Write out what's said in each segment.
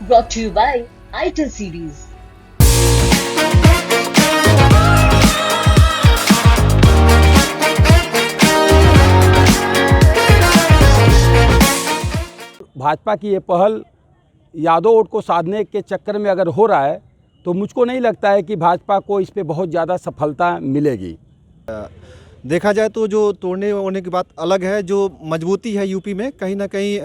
brought to you by ITIL series. Bhajpa की ये पहल यादव वोट को साधने के चक्कर में अगर हो रहा है तो मुझको नहीं लगता है कि भाजपा को इस पे बहुत ज़्यादा सफलता मिलेगी। देखा जाए तो जो तोड़ने होने की बात अलग है, जो मजबूती है यूपी में कहीं ना कहीं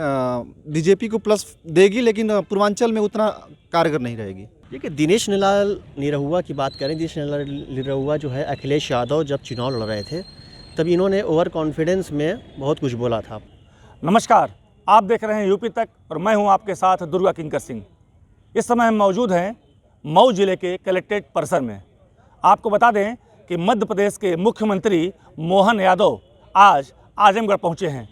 बीजेपी को प्लस देगी, लेकिन पूर्वांचल में उतना कारगर नहीं रहेगी। देखिए, दिनेश निरहुआ की बात करें, दिनेश निरहुआ जो है अखिलेश यादव जब चुनाव लड़ रहे थे तब इन्होंने ओवर कॉन्फिडेंस में बहुत कुछ बोला था। नमस्कार, आप देख रहे हैं यूपी तक और मैं हूं आपके साथ दुर्गा किंकर सिंह। इस समय हम मौजूद हैं मऊ जिले के कलेक्ट्रेट परिसर में। आपको बता दें कि मध्य प्रदेश के मुख्यमंत्री मोहन यादव आज आजमगढ़ पहुंचे हैं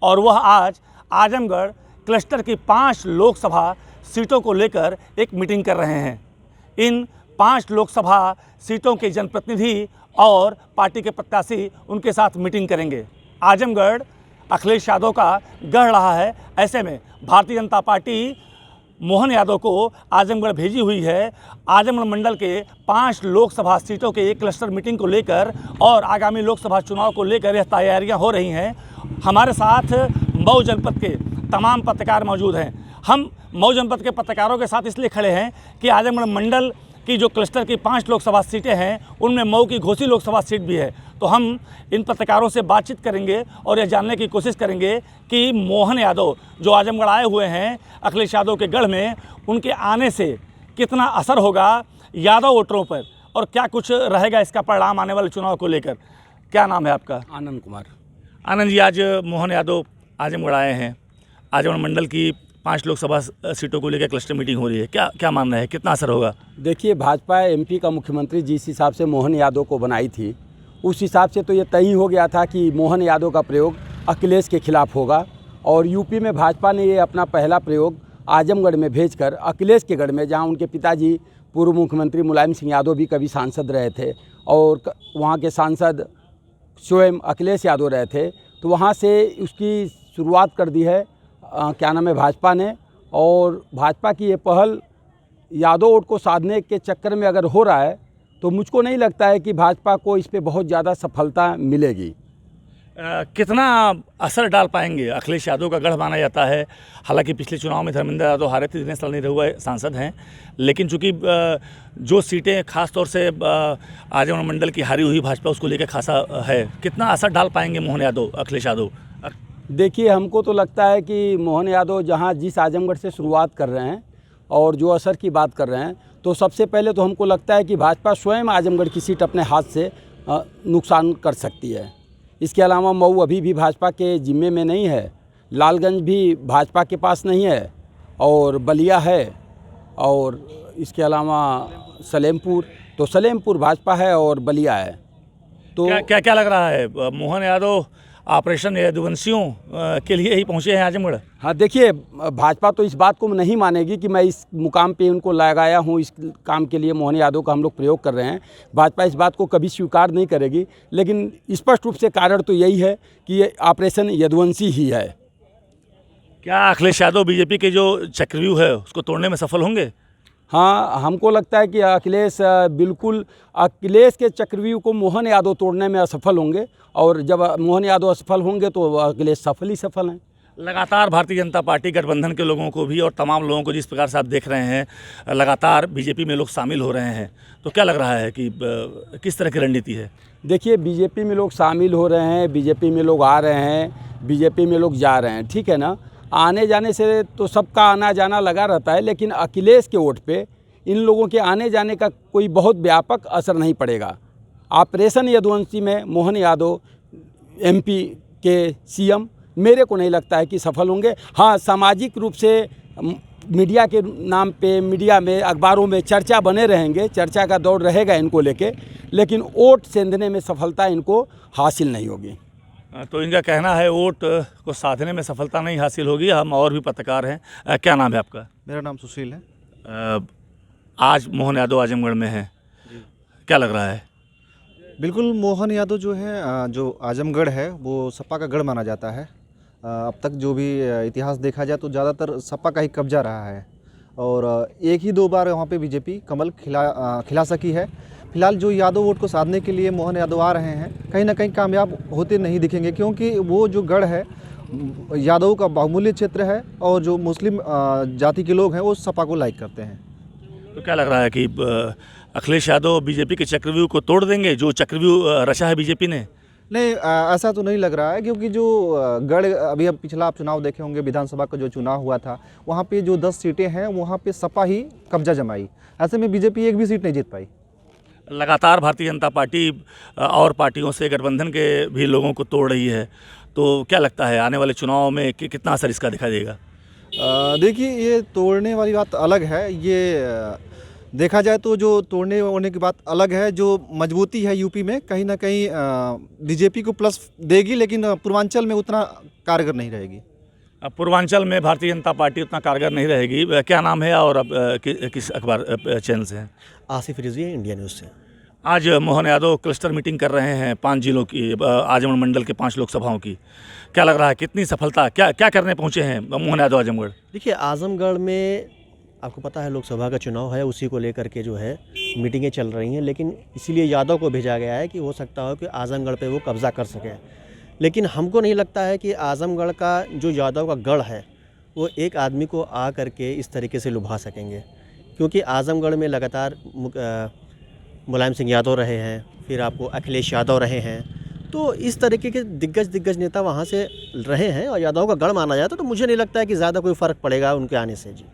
और वह आज आजमगढ़ क्लस्टर की 5 लोकसभा सीटों को लेकर एक मीटिंग कर रहे हैं। इन 5 लोकसभा सीटों के जनप्रतिनिधि और पार्टी के प्रत्याशी उनके साथ मीटिंग करेंगे। आजमगढ़ अखिलेश यादव का गढ़ रहा है, ऐसे में भारतीय जनता पार्टी मोहन यादव को आजमगढ़ भेजी हुई है। आजमगढ़ मंडल के 5 लोकसभा सीटों के एक क्लस्टर मीटिंग को लेकर और आगामी लोकसभा चुनाव को लेकर यह तैयारियां हो रही हैं। हमारे साथ मऊ जनपद के तमाम पत्रकार मौजूद हैं। हम मऊ जनपद के पत्रकारों के साथ इसलिए खड़े हैं कि आजमगढ़ मंडल की जो क्लस्टर की 5 लोकसभा सीटें हैं उनमें मऊ की घोसी लोकसभा सीट भी है। तो हम इन पत्रकारों से बातचीत करेंगे और यह जानने की कोशिश करेंगे कि मोहन यादव जो आजमगढ़ आए हुए हैं अखिलेश यादव के गढ़ में, उनके आने से कितना असर होगा यादव वोटरों पर और क्या कुछ रहेगा इसका परिणाम आने वाले चुनाव को लेकर। क्या नाम है आपका? आनंद कुमार। आनंद जी, आज मोहन यादव आजमगढ़ आए हैं। आजमगढ़ मंडल की 5 लोकसभा सीटों को लेकर क्लस्टर मीटिंग हो रही है, क्या मानना है, कितना असर होगा? देखिए, भाजपा एमपी का मुख्यमंत्री जिस हिसाब से मोहन यादव को बनाई थी उस हिसाब से तो ये तय हो गया था कि मोहन यादव का प्रयोग अखिलेश के खिलाफ होगा और यूपी में भाजपा ने ये अपना पहला प्रयोग आजमगढ़ में भेजकर अखिलेश के गढ़ में, जहां उनके पिताजी पूर्व मुख्यमंत्री मुलायम सिंह यादव भी कभी सांसद रहे थे और वहां के सांसद स्वयं अखिलेश यादव रहे थे, तो वहां से उसकी शुरुआत कर दी है भाजपा ने। और भाजपा की ये पहल यादव वोट को साधने के चक्कर में अगर हो रहा है तो मुझको नहीं लगता है कि भाजपा को इस पे बहुत ज़्यादा सफलता मिलेगी। कितना असर डाल पाएंगे? अखिलेश यादव का गढ़ माना जाता है। हालांकि पिछले चुनाव में धर्मेंद्र यादव हारे थे, दिनेश निरहुआ सांसद हैं, लेकिन चूंकि जो सीटें खास तौर से आजमगढ़ मंडल की हारी हुई भाजपा उसको लेकर खासा है, कितना असर डाल पाएंगे मोहन यादव, अखिलेश यादव? देखिए, हमको तो लगता है कि मोहन यादव जहां जिस आजमगढ़ से शुरुआत कर रहे हैं और जो असर की बात कर रहे हैं, तो सबसे पहले तो हमको लगता है कि भाजपा स्वयं आजमगढ़ की सीट अपने हाथ से नुकसान कर सकती है। इसके अलावा मऊ अभी भी भाजपा के जिम्मे में नहीं है, लालगंज भी भाजपा के पास नहीं है और बलिया है, और इसके अलावा सलेमपुर भाजपा है और बलिया है। तो क्या लग रहा है, मोहन यादव ऑपरेशन यदुवंशियों के लिए ही पहुंचे हैं आजमगढ़? हाँ, देखिए, भाजपा तो इस बात को नहीं मानेगी कि मैं इस मुकाम पे उनको लगाया हूँ, इस काम के लिए मोहन यादव का हम लोग प्रयोग कर रहे हैं। भाजपा इस बात को कभी स्वीकार नहीं करेगी, लेकिन स्पष्ट रूप से कारण तो यही है कि ये ऑपरेशन यदुवंशी ही है। क्या अखिलेश यादव बीजेपी के जो चक्रव्यूह है उसको तोड़ने में सफल होंगे? हाँ, हमको लगता है कि अखिलेश के चक्रव्यूह को मोहन यादव तोड़ने में असफल होंगे, और जब मोहन यादव असफल होंगे तो अखिलेश सफल ही सफल हैं। लगातार भारतीय जनता पार्टी गठबंधन के लोगों को भी और तमाम लोगों को जिस प्रकार से आप देख रहे हैं, लगातार बीजेपी में लोग शामिल हो रहे हैं, तो क्या लग रहा है कि किस तरह की रणनीति है? देखिए, बीजेपी में लोग शामिल हो रहे हैं, बीजेपी में लोग आ रहे हैं, बीजेपी में लोग जा रहे हैं, ठीक है ना। आने जाने से तो सबका आना जाना लगा रहता है, लेकिन अखिलेश के वोट पे इन लोगों के आने जाने का कोई बहुत व्यापक असर नहीं पड़ेगा। ऑपरेशन यदुवंशी में मोहन यादव एमपी के सीएम मेरे को नहीं लगता है कि सफल होंगे। हाँ, सामाजिक रूप से मीडिया के नाम पे, मीडिया में, अखबारों में चर्चा बने रहेंगे, चर्चा का दौर रहेगा इनको लेके, लेकिन वोट सेंधने में सफलता इनको हासिल नहीं होगी। तो इनका कहना है वोट को साधने में सफलता नहीं हासिल होगी। हम और भी पत्रकार हैं। क्या नाम है आपका? मेरा नाम सुशील है। आज मोहन यादव आजमगढ़ में हैं, क्या लग रहा है? बिल्कुल, मोहन यादव जो है, जो आजमगढ़ है वो सपा का गढ़ माना जाता है। अब तक जो भी इतिहास देखा जाए तो ज़्यादातर सपा का ही कब्जा रहा है और एक ही 2 बार वहाँ पे बीजेपी कमल खिला सकी है। फिलहाल जो यादव वोट को साधने के लिए मोहन यादव आ रहे हैं, कहीं ना कहीं कामयाब होते नहीं दिखेंगे, क्योंकि वो जो गढ़ है यादव का बहुमूल्य क्षेत्र है और जो मुस्लिम जाति के लोग हैं वो सपा को लाइक करते हैं। तो क्या लग रहा है कि अखिलेश यादव बीजेपी के चक्रव्यूह को तोड़ देंगे, जो चक्रव्यूह रचा है बीजेपी ने? नहीं, ऐसा तो नहीं लग रहा है, क्योंकि जो गढ़ अभी अब पिछला आप चुनाव देखे होंगे, विधानसभा का जो चुनाव हुआ था वहाँ पे जो 10 सीटें हैं वहाँ पे सपा ही कब्जा जमाई। ऐसे में बीजेपी एक भी सीट नहीं जीत पाई। लगातार भारतीय जनता पार्टी और पार्टियों से गठबंधन के भी लोगों को तोड़ रही है, तो क्या लगता है आने वाले चुनाव में कितना असर इसका दिखाई देगा? देखिए, ये तोड़ने वाली बात अलग है। ये देखा जाए तो जो तोड़ने होने की बात अलग है, जो मजबूती है यूपी में कहीं ना कहीं बीजेपी को प्लस देगी, लेकिन पूर्वांचल में उतना कारगर नहीं रहेगी। अब पूर्वांचल में भारतीय जनता पार्टी उतना कारगर नहीं रहेगी। क्या नाम है और अब किस अखबार चैनल से हैं? आसिफ रिजवी, इंडिया न्यूज़ से। आज मोहन यादव क्लस्टर मीटिंग कर रहे हैं 5 जिलों की, आजमगढ़ मंडल के 5 लोकसभाओं की। क्या लग रहा है, कितनी सफलता, क्या करने पहुंचे हैं मोहन यादव आजमगढ़? देखिए, आजमगढ़ में आपको पता है लोकसभा का चुनाव है, उसी को लेकर के जो है मीटिंगें चल रही हैं, लेकिन इसीलिए यादव को भेजा गया है कि हो सकता हो कि आजमगढ़ पे वो कब्ज़ा कर सकें। लेकिन हमको नहीं लगता है कि आजमगढ़ का जो यादव का गढ़ है वो एक आदमी को आ करके इस तरीके से लुभा सकेंगे, क्योंकि आजमगढ़ में लगातार मुलायम सिंह यादव रहे हैं, फिर आपको अखिलेश यादव रहे हैं, तो इस तरीके के दिग्गज नेता वहाँ से रहे हैं और यादव का गढ़ माना जाता है। तो मुझे नहीं लगता है कि ज़्यादा कोई फ़र्क पड़ेगा उनके आने से। जी,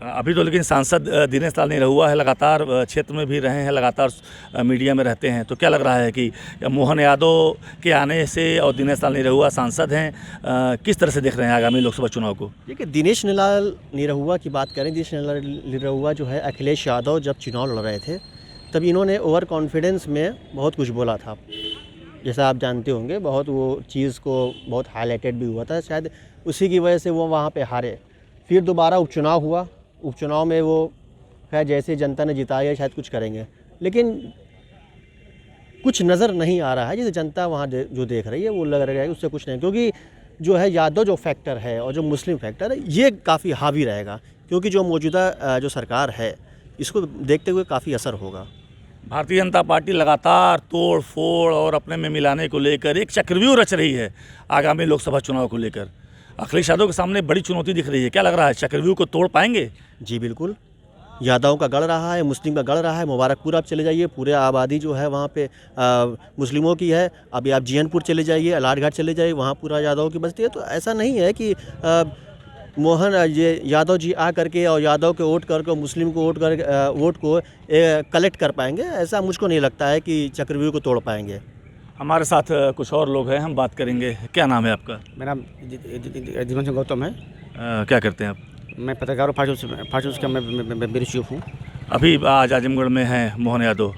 अभी तो लेकिन सांसद दिनेश लाल निरहुआ है, लगातार क्षेत्र में भी रहे हैं, लगातार मीडिया में रहते हैं, तो क्या लग रहा है कि मोहन यादव के आने से और दिनेश लाल निरहुआ सांसद हैं, किस तरह से देख रहे हैं आगामी लोकसभा चुनाव को? देखिए, दिनेश लाल निरहुआ की बात करें, दिनेश लाल निरहुआ जो है अखिलेश यादव जब चुनाव लड़ रहे थे तब इन्होंने ओवर कॉन्फिडेंस में बहुत कुछ बोला था, जैसा आप जानते होंगे। बहुत वो चीज़ को बहुत हाईलाइटेड भी हुआ था, शायद उसी की वजह से वो वहाँ पे हारे। फिर दोबारा उपचुनाव हुआ, उपचुनाव में वो खैर जैसे जनता ने जिताया शायद कुछ करेंगे, लेकिन कुछ नज़र नहीं आ रहा है। जैसे जनता वहाँ जो देख रही है वो लग रहा है कि उससे कुछ नहीं, क्योंकि जो है यादव जो फैक्टर है और जो मुस्लिम फैक्टर है ये काफ़ी हावी रहेगा, क्योंकि जो मौजूदा जो सरकार है इसको देखते हुए काफ़ी असर होगा। भारतीय जनता पार्टी लगातार तोड़ फोड़ और अपने में मिलाने को लेकर एक चक्रव्यूह रच रही है आगामी लोकसभा चुनाव को लेकर। अखिलेश यादव के सामने बड़ी चुनौती दिख रही है, क्या लग रहा है चक्रव्यूह को तोड़ पाएंगे? जी बिल्कुल, यादव का गढ़ रहा है, मुस्लिम का गढ़ रहा है। मुबारकपुर आप चले जाइए, पूरे आबादी जो है वहाँ पे मुस्लिमों की है। अभी आप जीएनपुर चले जाइए, अलाटघाट चले जाइए, वहाँ पूरा यादव की बस्ती है। तो ऐसा नहीं है कि मोहन ये यादव जी आ करके और यादव के वोट करके मुस्लिम को वोट को कलेक्ट कर पाएंगे। ऐसा मुझको नहीं लगता है कि चक्रव्यूह को तोड़ पाएंगे। हमारे साथ कुछ और लोग हैं, हम बात करेंगे। क्या नाम है आपका? मेरा जीवन सिंह गौतम है। क्या करते हैं आप? मैं पत्रकार और फार्चूस का मैं ब्यूरो चीफ हूँ। अभी आज आजमगढ़ में हैं मोहन यादव,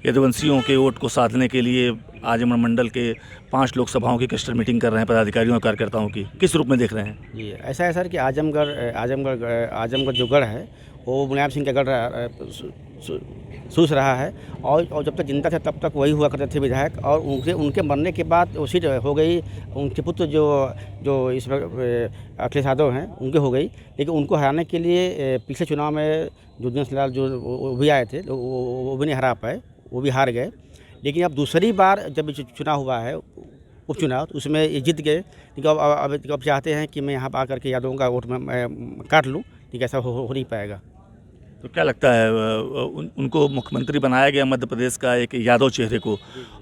यदुवंशियों के वोट को साधने के लिए आजमगढ़ मंडल के 5 लोकसभाओं की क्लस्टर मीटिंग कर रहे हैं पदाधिकारियों और कार्यकर्ताओं की। किस रूप में देख रहे हैं? जी, ऐसा है सर कि आजमगढ़ जो गढ़ है वो मुलायम सिंह का गढ़ सूझ रहा है, और जब तक जिंदा थे तब तक वही हुआ करते थे विधायक, और उनके मरने के बाद वो सीट हो गई उनके पुत्र जो इस वक्त अखिलेश यादव हैं उनके हो गई। लेकिन उनको हराने के लिए पिछले चुनाव में जो दिनेश लाल जो वो भी आए थे वो भी नहीं हरा पाए, वो भी हार गए। लेकिन अब दूसरी बार जब चुनाव हुआ है उपचुनाव, तो उसमें ये जीत गए। लेकिन अब चाहते हैं कि मैं यहाँ पर आकर के यादवों का वोट मैं काट लूँ, लेकिन ऐसा हो नहीं पाएगा। तो क्या लगता है उनको मुख्यमंत्री बनाया गया मध्य प्रदेश का एक यादव चेहरे को,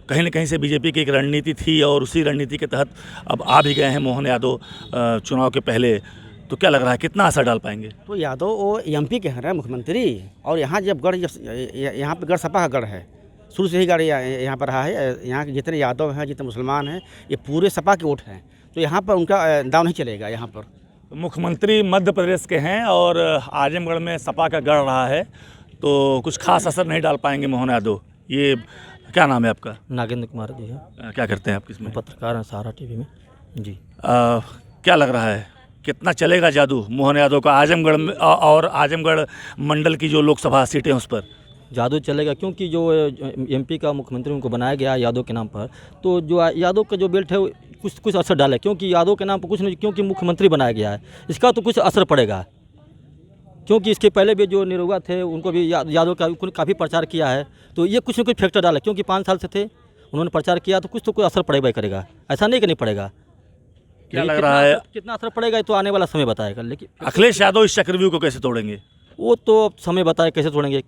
कहीं न कहीं से बीजेपी की एक रणनीति थी और उसी रणनीति के तहत अब आ भी गए हैं मोहन यादव चुनाव के पहले, तो क्या लग रहा है कितना असर डाल पाएंगे? तो यादव वो एमपी के हैं मुख्यमंत्री, और यहाँ जब गढ़ यहाँ पर गढ़ सपा का गढ़ है, शुरू से ही गढ़ यहाँ पर रहा है। यहाँ के जितने यादव हैं, जितने मुसलमान हैं, ये पूरे सपा के वोट हैं, तो यहाँ पर उनका दाव नहीं चलेगा। यहाँ पर मुख्यमंत्री मध्य प्रदेश के हैं और आजमगढ़ में सपा का गढ़ रहा है, तो कुछ खास असर नहीं डाल पाएंगे मोहन यादव। ये क्या नाम है आपका? नागेंद्र कुमार जी है। क्या करते हैं आप किसमें? पत्रकार हैं सहारा टीवी में जी। क्या लग रहा है कितना चलेगा जादू मोहन यादव का आजमगढ़ में और आजमगढ़ मंडल की जो लोकसभा सीटें उस पर? जादू चलेगा, क्योंकि जो एमपी का मुख्यमंत्री उनको बनाया गया यादव के नाम पर, तो जो यादव का जो बेल्ट है वो कुछ असर डाले, क्योंकि यादव के नाम पर कुछ नहीं, क्योंकि मुख्यमंत्री बनाया गया है, इसका तो कुछ असर पड़ेगा। क्योंकि इसके पहले भी जो निरहुआ थे उनको भी यादव का काफ़ी प्रचार किया है, तो ये कुछ न कुछ फैक्टर डाला, क्योंकि 5 साल से थे उन्होंने प्रचार किया, तो कुछ तो कोई असर पड़ेगा ही करेगा, ऐसा नहीं कि नहीं पड़ेगा। क्या लग रहा है कितना असर पड़ेगा ये तो आने वाला समय बताएगा, लेकिन अखिलेश यादव इस चक्रव्यूह को कैसे तोड़ेंगे? वो तो अब समय बताए कैसे छोड़ेंगे,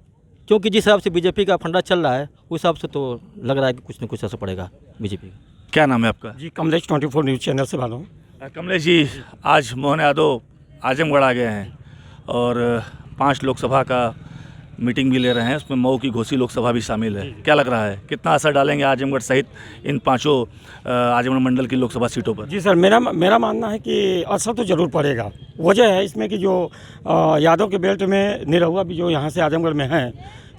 क्योंकि जिस हिसाब से बीजेपी का फंडा चल रहा है उस हिसाब से तो लग रहा है कि कुछ न कुछ असर पड़ेगा बीजेपी का। क्या नाम है आपका? जी, कमलेश 24 न्यूज़ चैनल से बात हूँ। कमलेश जी, आज मोहन यादव आजमगढ़ आ गए हैं और 5 लोकसभा का मीटिंग भी ले रहे हैं, उसमें मऊ की घोसी लोकसभा भी शामिल है। क्या लग रहा है कितना असर डालेंगे आजमगढ़ सहित इन 5 आजमगढ़ मंडल की लोकसभा सीटों पर? जी सर, मेरा मानना है कि असर तो ज़रूर पड़ेगा। वजह है इसमें कि जो यादव के बेल्ट में निरहुआ भी जो यहाँ से आजमगढ़ में हैं,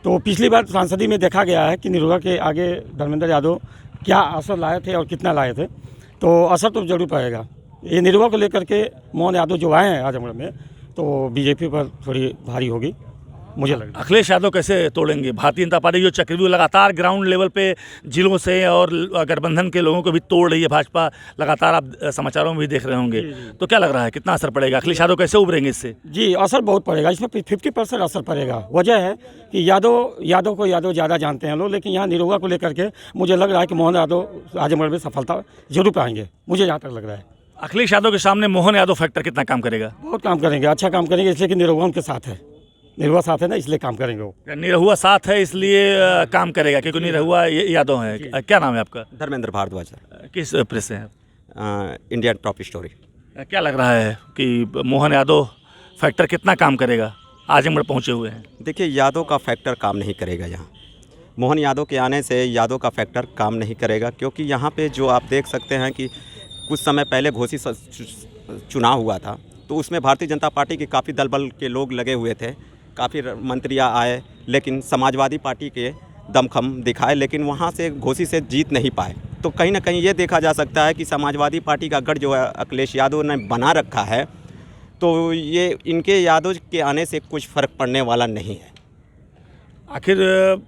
तो पिछली बार सांसदी में देखा गया है कि निरहुआ के आगे धर्मेंद्र यादव क्या असर लाए थे और कितना लाए थे, तो असर तो ज़रूर पड़ेगा। ये निरहुआ को लेकर के मोहन यादव जो आए हैं आजमगढ़ में, तो बीजेपी पर थोड़ी भारी होगी मुझे लगता है। अखिलेश यादव कैसे तोड़ेंगे भारतीय जनता पार्टी? जो चक्रव्यूह लगातार ग्राउंड लेवल पे जिलों से और गठबंधन के लोगों को भी तोड़ रही है भाजपा, लगातार आप समाचारों में भी देख रहे होंगे, तो क्या लग रहा है कितना असर पड़ेगा? अखिलेश यादव कैसे उभरेंगे इससे? जी, असर बहुत पड़ेगा, इसमें 50% असर पड़ेगा। वजह है कि यादव को ज़्यादा जानते हैं लोग, लेकिन यहाँ निरहुआ को लेकर के मुझे लग रहा है कि मोहन यादव आजमगढ़ में सफलता जरूर पाएंगे, मुझे जहाँ तक लग रहा है। अखिलेश यादव के सामने मोहन यादव फैक्टर कितना काम करेगा? बहुत काम करेंगे, अच्छा काम करेंगे, इसलिए कि निरहुआ उनके साथ है, निरहुआ साथ है ना, इसलिए काम करेंगे वो। निरहुआ साथ है इसलिए काम करेगा, क्योंकि निरहुआ यादव है। क्या नाम है आपका? धर्मेंद्र भारद्वाज सर, किस प्रेस से हैं? Indian top story. क्या लग रहा है कि मोहन यादव फैक्टर कितना काम करेगा? आजमगढ़ पहुंचे हुए हैं। देखिए, यादव का फैक्टर काम नहीं करेगा यहाँ। मोहन यादव के आने से यादव का फैक्टर काम नहीं करेगा, क्योंकि यहाँ पे जो आप देख सकते हैं कि कुछ समय पहले घोसी चुनाव हुआ था, तो उसमें भारतीय जनता पार्टी के काफ़ी दल बल के लोग लगे हुए थे, काफ़ी मंत्रियाँ आए, लेकिन समाजवादी पार्टी के दमखम दिखाए, लेकिन वहाँ से घोसी से जीत नहीं पाए। तो कहीं ना कहीं ये देखा जा सकता है कि समाजवादी पार्टी का गढ़ जो है अखिलेश यादव ने बना रखा है, तो ये इनके यादव के आने से कुछ फ़र्क पड़ने वाला नहीं है। आखिर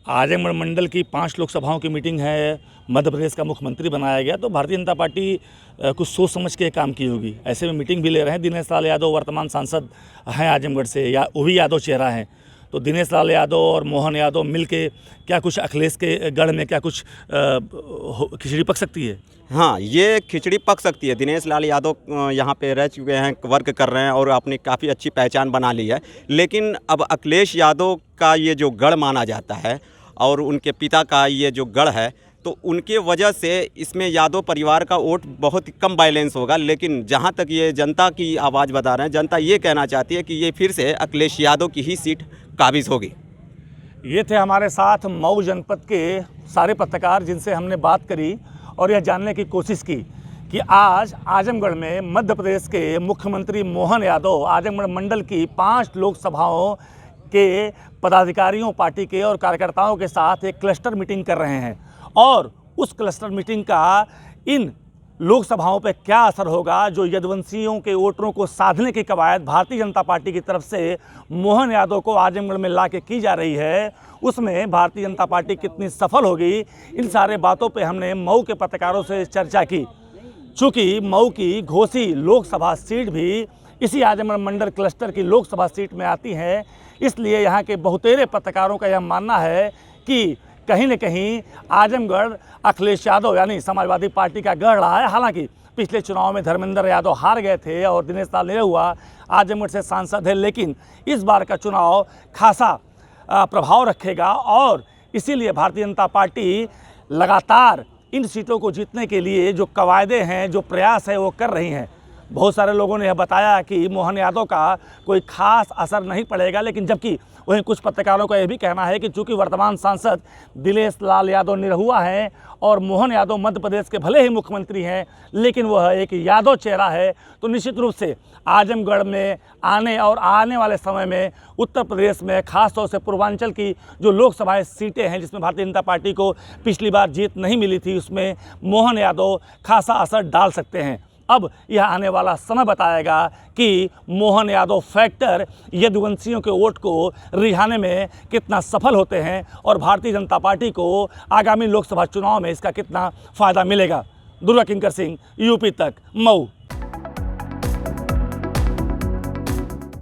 आजमगढ़ मंडल की 5 लोकसभाओं की मीटिंग है, मध्य प्रदेश का मुख्यमंत्री बनाया गया, तो भारतीय जनता पार्टी कुछ सोच समझ के काम की होगी। ऐसे में मीटिंग भी ले रहे हैं। दिनेश लाल यादव वर्तमान सांसद हैं आजमगढ़ से, या वो भी यादव चेहरा हैं, तो दिनेश लाल यादव और मोहन यादव मिलके क्या कुछ अखिलेश के गढ़ में क्या कुछ खिचड़ी पक सकती है? हाँ, ये खिचड़ी पक सकती है। दिनेश लाल यादव यहाँ पे रह चुके हैं, वर्क कर रहे हैं और अपनी काफ़ी अच्छी पहचान बना ली है, लेकिन अब अखिलेश यादव का ये जो गढ़ माना जाता है और उनके पिता का ये जो गढ़ है, तो उनके वजह से इसमें यादव परिवार का वोट बहुत कम बैलेंस होगा। लेकिन जहाँ तक ये जनता की आवाज़ बता रहे हैं, जनता ये कहना चाहती है कि ये फिर से अखिलेश यादव की ही सीट काबिज होगी। ये थे हमारे साथ मऊ जनपद के सारे पत्रकार, जिनसे हमने बात करी और यह जानने की कोशिश की कि आज आजमगढ़ में मध्य प्रदेश के मुख्यमंत्री मोहन यादव आजमगढ़ मंडल की 5 लोकसभाओं के पदाधिकारियों, पार्टी के और कार्यकर्ताओं के साथ एक क्लस्टर मीटिंग कर रहे हैं, और उस क्लस्टर मीटिंग का इन लोकसभाओं पर क्या असर होगा, जो यदुवंशियों के वोटरों को साधने की कवायद भारतीय जनता पार्टी की तरफ से मोहन यादव को आजमगढ़ में ला के की जा रही है, उसमें भारतीय जनता पार्टी कितनी सफल होगी, इन सारे बातों पे हमने मऊ के पत्रकारों से चर्चा की। चूँकि मऊ की घोसी लोकसभा सीट भी इसी आजमगढ़ मंडल क्लस्टर की लोकसभा सीट में आती है, इसलिए यहाँ के बहुतेरे पत्रकारों का यह मानना है कि कहीं न कहीं आजमगढ़ अखिलेश यादव यानी समाजवादी पार्टी का गढ़ रहा है। हालांकि पिछले चुनाव में धर्मेंद्र यादव हार गए थे और दिनेश लाल निरहुआ आजमगढ़ से सांसद है, लेकिन इस बार का चुनाव खासा प्रभाव रखेगा और इसीलिए भारतीय जनता पार्टी लगातार इन सीटों को जीतने के लिए जो कवायदे हैं, जो प्रयास है, वो कर रही हैं। बहुत सारे लोगों ने यह बताया कि मोहन यादव का कोई खास असर नहीं पड़ेगा, लेकिन जबकि वहीं कुछ पत्रकारों का यह भी कहना है कि चूंकि वर्तमान सांसद दिनेश लाल यादव निरहुआ हैं और मोहन यादव मध्य प्रदेश के भले ही मुख्यमंत्री हैं, लेकिन वह एक यादव चेहरा है, तो निश्चित रूप से आजमगढ़ में आने वाले समय में उत्तर प्रदेश में खासतौर से पूर्वांचल की जो लोकसभा सीटें हैं, जिसमें भारतीय जनता पार्टी को पिछली बार जीत नहीं मिली थी, उसमें मोहन यादव खासा असर डाल सकते हैं। अब यह आने वाला समय बताएगा कि मोहन यादव फैक्टर यदुवंशियों के वोट को रिझाने में कितना सफल होते हैं और भारतीय जनता पार्टी को आगामी लोकसभा चुनाव में इसका कितना फ़ायदा मिलेगा। दुर्गा किंकर सिंह, यूपी तक, मऊ।